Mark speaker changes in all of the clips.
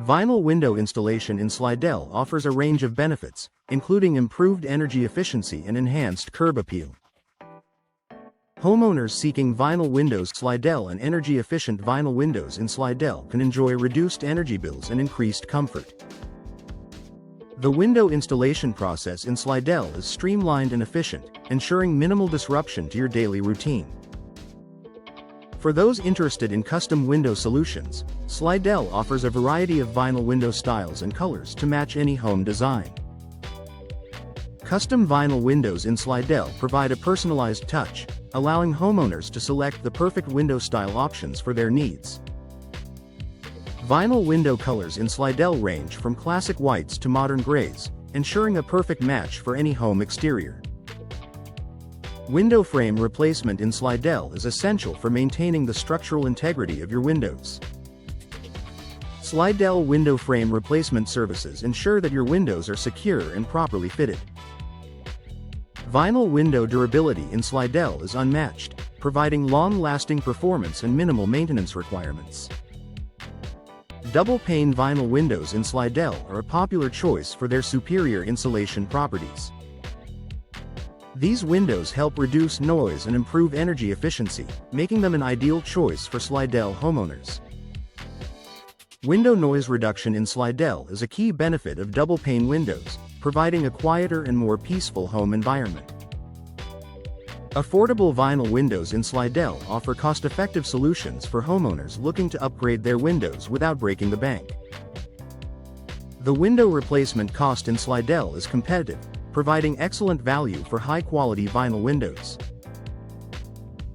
Speaker 1: Vinyl window installation in Slidell offers a range of benefits, including improved energy efficiency and enhanced curb appeal. Homeowners seeking vinyl windows. Slidell and energy-efficient vinyl windows in Slidell can enjoy reduced energy bills and increased comfort. The window installation process in Slidell is streamlined and efficient, ensuring minimal disruption to your daily routine. For those interested in custom window solutions, Slidell offers a variety of vinyl window styles and colors to match any home design. Custom vinyl windows in Slidell provide a personalized touch, allowing homeowners to select the perfect window style options for their needs. Vinyl window colors in Slidell range from classic whites to modern grays, ensuring a perfect match for any home exterior. Window frame replacement in Slidell is essential for maintaining the structural integrity of your windows. Slidell window frame replacement services ensure that your windows are secure and properly fitted. Vinyl window durability in Slidell is unmatched, providing long-lasting performance and minimal maintenance requirements. Double-pane vinyl windows in Slidell are a popular choice for their superior insulation properties. These windows help reduce noise and improve energy efficiency, making them an ideal choice for Slidell homeowners. Window noise reduction in Slidell is a key benefit of double-pane windows, providing a quieter and more peaceful home environment. Affordable vinyl windows in Slidell offer cost-effective solutions for homeowners looking to upgrade their windows without breaking the bank. The window replacement cost in Slidell is competitive, providing excellent value for high-quality vinyl windows.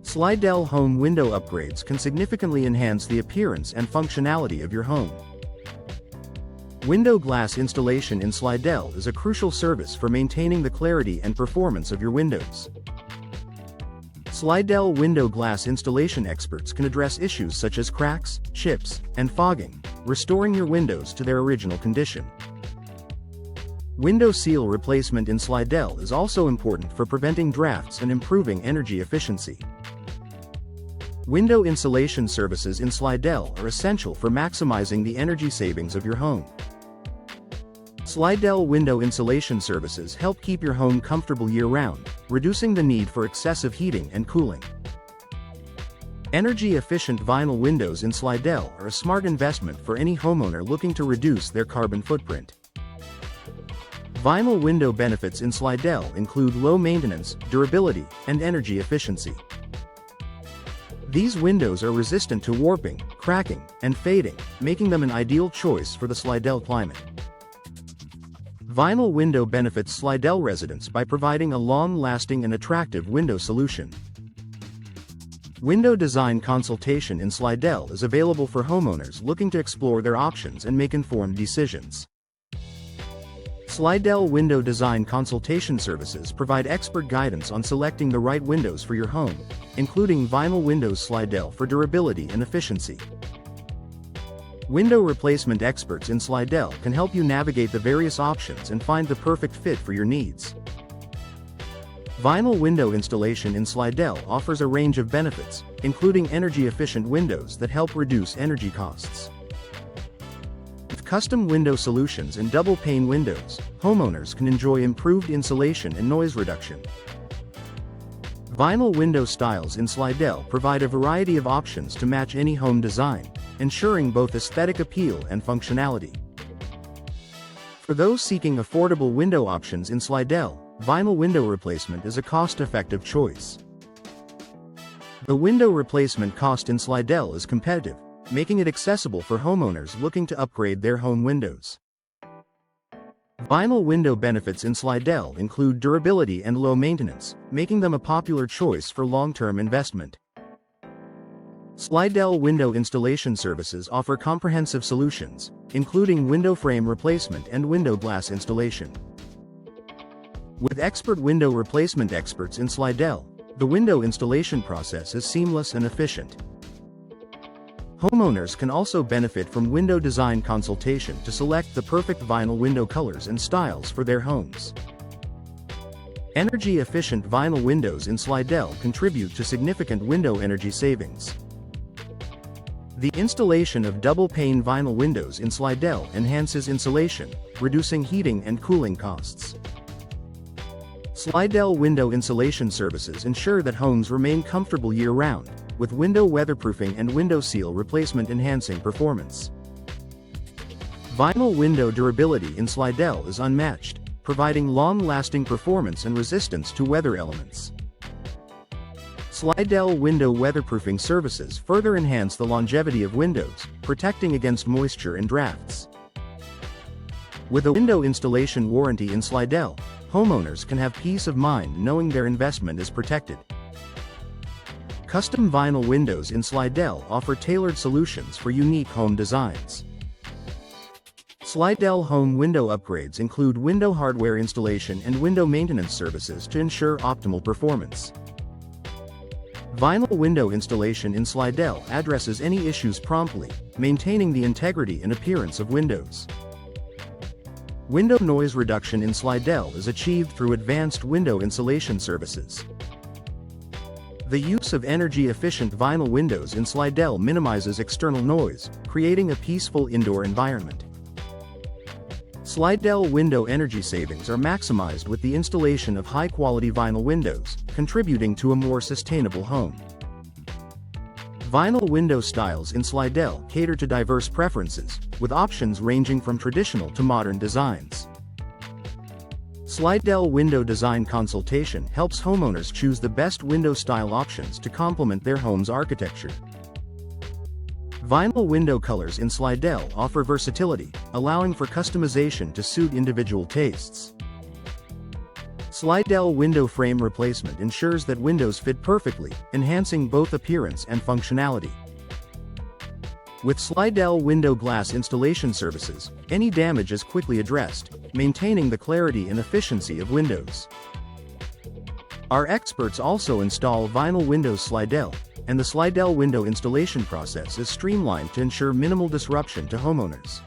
Speaker 1: Slidell home window upgrades can significantly enhance the appearance and functionality of your home. Window glass installation in Slidell is a crucial service for maintaining the clarity and performance of your windows. Slidell window glass installation experts can address issues such as cracks, chips, and fogging, restoring your windows to their original condition. Window seal replacement in Slidell is also important for preventing drafts and improving energy efficiency. Window insulation services in Slidell are essential for maximizing the energy savings of your home. Slidell window insulation services help keep your home comfortable year-round, reducing the need for excessive heating and cooling. Energy-efficient vinyl windows in Slidell are a smart investment for any homeowner looking to reduce their carbon footprint. Vinyl window benefits in Slidell include low maintenance, durability, and energy efficiency. These windows are resistant to warping, cracking, and fading, making them an ideal choice for the Slidell climate. Vinyl window benefits Slidell residents by providing a long-lasting and attractive window solution. Window design consultation in Slidell is available for homeowners looking to explore their options and make informed decisions. Slidell window design consultation services provide expert guidance on selecting the right windows for your home, including vinyl windows. Slidell for durability and efficiency. Window replacement experts in Slidell can help you navigate the various options and find the perfect fit for your needs. Vinyl window installation in Slidell offers a range of benefits, including energy-efficient windows that help reduce energy costs. With custom window solutions and double-pane windows, homeowners can enjoy improved insulation and noise reduction. Vinyl window styles in Slidell provide a variety of options to match any home design, ensuring both aesthetic appeal and functionality. For those seeking affordable window options in Slidell, vinyl window replacement is a cost-effective choice. The window replacement cost in Slidell is competitive, making it accessible for homeowners looking to upgrade their home windows. Vinyl window benefits in Slidell include durability and low maintenance, making them a popular choice for long-term investment. Slidell window installation services offer comprehensive solutions, including window frame replacement and window glass installation. With expert window replacement experts in Slidell, the window installation process is seamless and efficient. Homeowners can also benefit from window design consultation to select the perfect vinyl window colors and styles for their homes. Energy-efficient vinyl windows in Slidell contribute to significant window energy savings. The installation of double-pane vinyl windows in Slidell enhances insulation, reducing heating and cooling costs. Slidell window insulation services ensure that homes remain comfortable year-round, with window weatherproofing and window seal replacement enhancing performance. Vinyl window durability in Slidell is unmatched, providing long-lasting performance and resistance to weather elements. Slidell window weatherproofing services further enhance the longevity of windows, protecting against moisture and drafts. With a window installation warranty in Slidell, homeowners can have peace of mind knowing their investment is protected. Custom vinyl windows in Slidell offer tailored solutions for unique home designs. Slidell home window upgrades include window hardware installation and window maintenance services to ensure optimal performance. Vinyl window installation in Slidell addresses any issues promptly, maintaining the integrity and appearance of windows. Window noise reduction in Slidell is achieved through advanced window insulation services. The use of energy-efficient vinyl windows in Slidell minimizes external noise, creating a peaceful indoor environment. Slidell window energy savings are maximized with the installation of high-quality vinyl windows, contributing to a more sustainable home. Vinyl window styles in Slidell cater to diverse preferences, with options ranging from traditional to modern designs. Slidell Window Design Consultation helps homeowners choose the best window style options to complement their home's architecture. Vinyl window colors in Slidell offer versatility, allowing for customization to suit individual tastes. Slidell window frame replacement ensures that windows fit perfectly, enhancing both appearance and functionality. With Slidell window glass installation services, any damage is quickly addressed, maintaining the clarity and efficiency of windows. Our experts also install vinyl windows Slidell, and the Slidell window installation process is streamlined to ensure minimal disruption to homeowners.